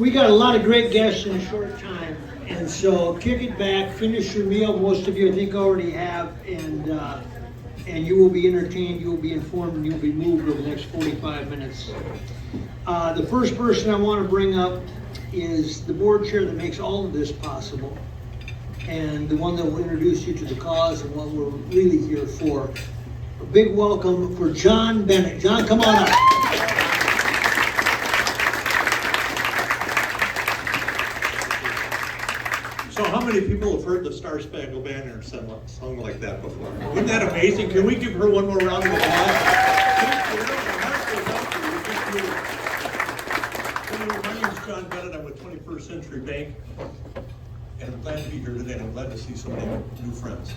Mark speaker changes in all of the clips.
Speaker 1: we got a lot of great guests in a short time, and so kick it back, finish your meal. Most of you, I think, already have, and you will be entertained, you will be informed, and you'll be moved over the next 45 minutes. The first person I want to bring up is the board chair that makes all of this possible, and the one that will introduce you to the cause and what we're really here for. A big welcome for John Bennett. John, come on up.
Speaker 2: So how many people have heard the Star Spangled Banner sung like that before? Isn't that amazing? Can we give her one more round of applause? My name is John Bennett. I'm with 21st Century Bank, and I'm glad to be here today. I'm glad to see so many new friends.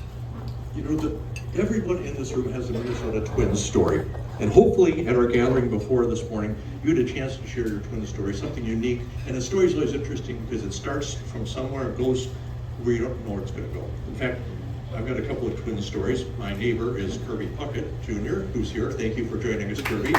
Speaker 2: You know, everyone in this room has a Minnesota Twins story. And hopefully at our gathering before this morning, you had a chance to share your twin story, something unique. And the story is always interesting because it starts from somewhere and goes where you don't know where it's going to go. In fact, I've got a couple of twin stories. My neighbor is Kirby Puckett Jr., who's here. Thank you for joining us, Kirby.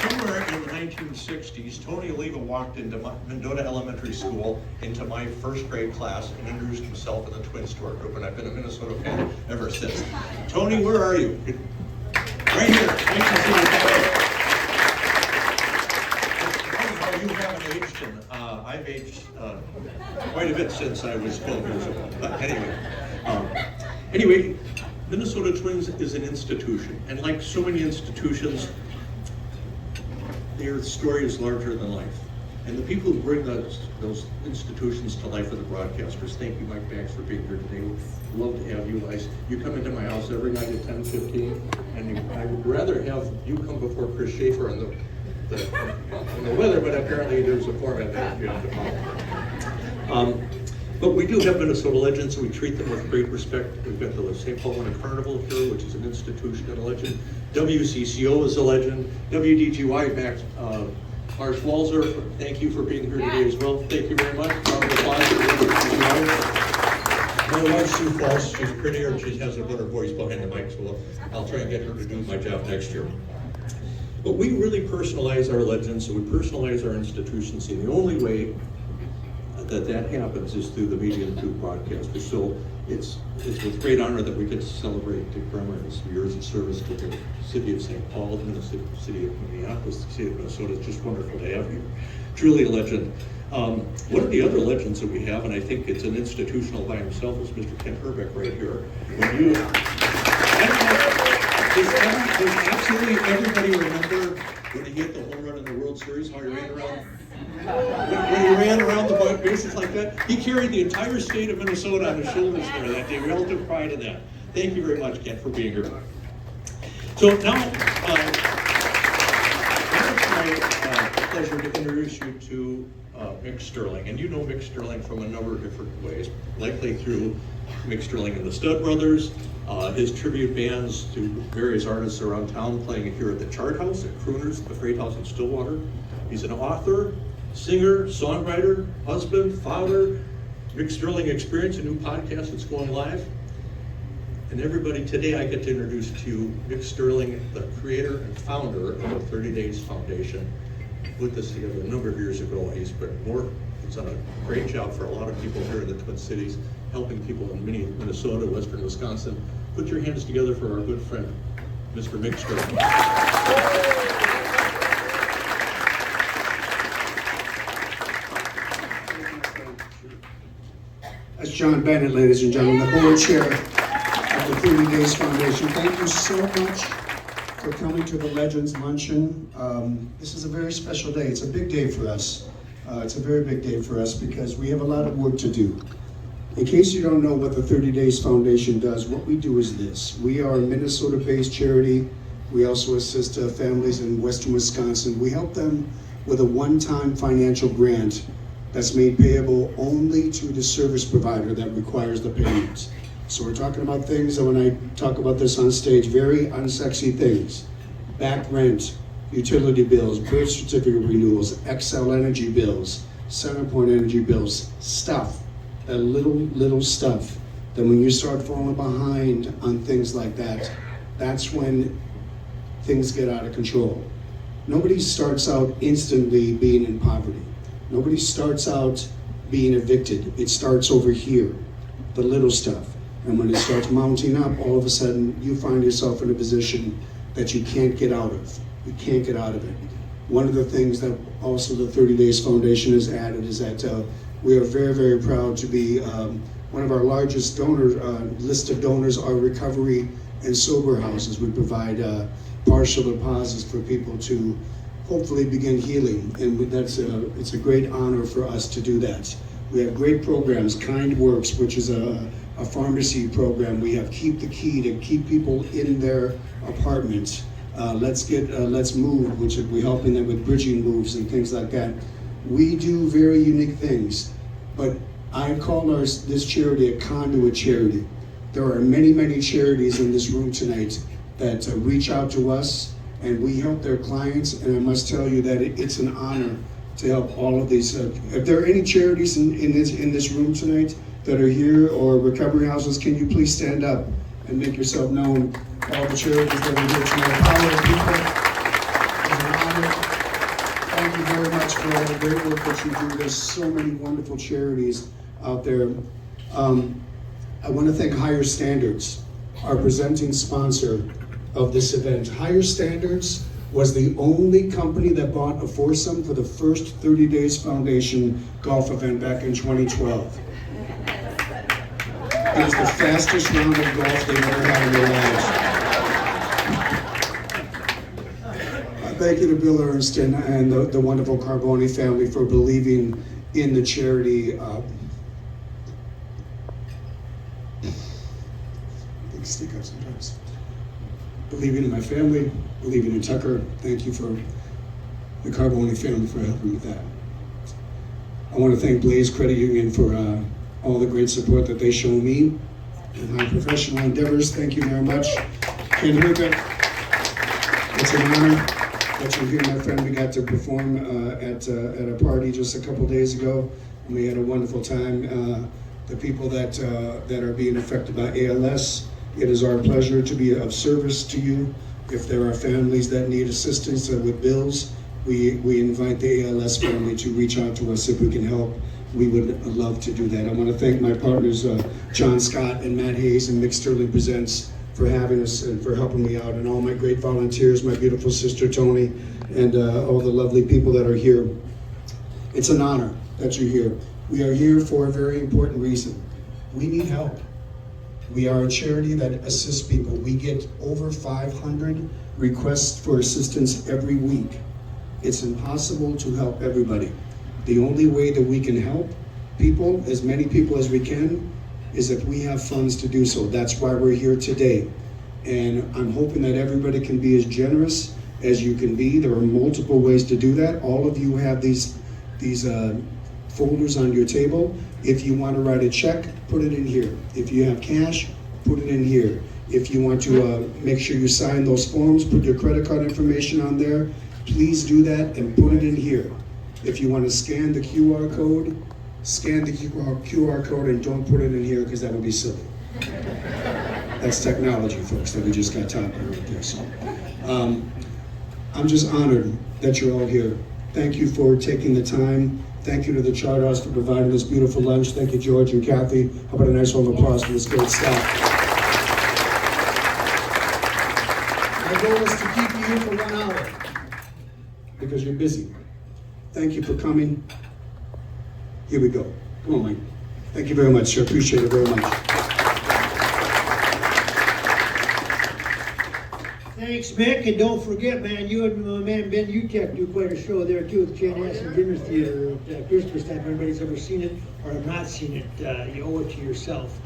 Speaker 2: Somewhere in the 1960s, Tony Oliva walked into Mendota Elementary School into my first grade class and introduced himself in the Twin Store Group, and I've been a Minnesota fan ever since. Tony, where are you? Right here. Nice to see you. You haven't aged, and I've aged quite a bit since I was 12 years old. But anyway, Minnesota Twins is an institution, and like so many institutions, their story is larger than life. And the people who bring those institutions to life are the broadcasters. Thank you, Mike Banks, for being here today. We'd love to have you guys. You come into my house every night at 10:15, and I would rather have you come before Chris Schaefer on the weather, but apparently there's a format that you have to follow. But we do have Minnesota legends, and we treat them with great respect. We've got the St. Paul Winter Carnival here, which is an institution and a legend. WCCO is a legend. WDGY backed Lars Walzer. Thank you for being here today as well. Thank you very much. Round of applause for WDGY. My wife, Sue Falls, she's prettier and she has a better voice behind the mic, so I'll try and get her to do my job next year. But we really personalize our legends, and we personalize our institutions, and the only way that happens is through the media and through broadcasters. So it's with great honor that we get to celebrate Dick Bremer and his years of service to the city of St. Paul, and the city of Minneapolis, the city of Minnesota. It's just wonderful to have you. Truly a legend. One of the other legends that we have, and I think it's an institutional by himself, is Mr. Ken Herbeck right here. Does absolutely everybody remember when he hit the home run in the World Series, how he ran around? When he ran around the bases like that, he carried the entire state of Minnesota on his shoulders there that day. We all took pride in that. Thank you very much, Ken, for being here. So now, it's my pleasure to introduce you to Mick Sterling. And you know Mick Sterling from a number of different ways, likely through Mick Sterling and the Stud Brothers, his tribute bands to various artists around town, playing here at the Chart House, at Crooners, at the Freight House in Stillwater. He's an author, singer, songwriter, husband, father. Mick Sterling Experience, a new podcast that's going live. And everybody, today I get to introduce to you Mick Sterling, the creator and founder of the 30 Days Foundation. Put this together a number of years ago. He's done a great job for a lot of people here in the Twin Cities, helping people in Minnesota, Western Wisconsin. Put your hands together for our good friend, Mr. Mick Sterling.
Speaker 3: That's John Bennett, ladies and gentlemen, the board chair of the 30 Days Foundation. Thank you so much for coming to the Legends Luncheon. This is a very special day. It's a big day for us. It's a very big day for us because we have a lot of work to do. In case you don't know what the 30 Days Foundation does, what we do is this. We are a Minnesota-based charity. We also assist families in Western Wisconsin. We help them with a one-time financial grant that's made payable only to the service provider that requires the payments. So we're talking about things that when I talk about this on stage, very unsexy things. Back rent, utility bills, birth certificate renewals, Xcel Energy bills, CenterPoint Energy bills, stuff, that little stuff, that when you start falling behind on things like that, that's when things get out of control. Nobody starts out instantly being in poverty. Nobody starts out being evicted. It starts over here, the little stuff. And when it starts mounting up, all of a sudden you find yourself in a position that you can't get out of. You can't get out of it. One of the things that also the 30 Days Foundation has added is that we are very, very proud to be one of our largest donors, list of donors are recovery and sober houses. We provide partial deposits for people to hopefully begin healing, and it's a great honor for us to do that. We have great programs, Kind Works, which is a pharmacy program. We have Keep the Key to keep people in their apartments. Let's Move, which we're helping them with bridging moves and things like that. We do very unique things, but I call this charity a conduit charity. There are many, many charities in this room tonight that reach out to us, and we help their clients, and I must tell you that it's an honor to help all of these. If there are any charities in this room tonight that are here, or recovery houses, can you please stand up and make yourself known? All the charities that are here tonight. Power of People is an honor. Thank you very much for all the great work that you do. There's so many wonderful charities out there. I want to thank Higher Standards, our presenting sponsor of this event. Higher Standards was the only company that bought a foursome for the first 30 Days Foundation golf event back in 2012. It was the fastest round of golf they've ever had in their lives. Thank you to Bill Ernst and the wonderful Carboni family for believing in the charity. Things sneak up sometimes. Believing in my family, believing in Tucker. Thank you for the Carboni family for helping with that. I want to thank Blaze Credit Union for all the great support that they show me in my professional endeavors. Thank you very much. Ken Herbeck, it's an honor that you're here, my friend. We got to perform at a party just a couple days ago, and we had a wonderful time. The people that are being affected by ALS, it is our pleasure to be of service to you. If there are families that need assistance with bills, we invite the ALS family to reach out to us if we can help. We would love to do that. I want to thank my partners, John Scott and Matt Hayes and Mick Sterling Presents, for having us and for helping me out, and all my great volunteers, my beautiful sister Tony, and all the lovely people that are here. It's an honor that you're here. We are here for a very important reason. We need help. We are a charity that assists people. We get over 500 requests for assistance every week. It's impossible to help everybody. The only way that we can help people, as many people as we can, is if we have funds to do so. That's why we're here today. And I'm hoping that everybody can be as generous as you can be. There are multiple ways to do that. All of you have these folders on your table. If you want to write a check, put it in here. If you have cash, put it in here. If you want to make sure you sign those forms, put your credit card information on there, please do that and put it in here. If you want to scan the QR code, scan the QR code and don't put it in here, because that would be silly. That's technology, folks, that we just got taught right there. So, I'm just honored that you're all here. Thank you for taking the time. Thank you to the Charter House for providing this beautiful lunch. Thank you, George and Kathy. How about a nice round of applause for this great staff? My goal is to keep you here for 1 hour because you're busy. Thank you for coming. Here we go. Come on, Mike. Thank you very much, sir. Appreciate it very much.
Speaker 1: Thanks, Mick, and don't forget, man, you and my man Ben Utek do quite a show there too at the Chanhassen Dinner Theater at Christmas time. If anybody's ever seen it or have not seen it, you owe it to yourself.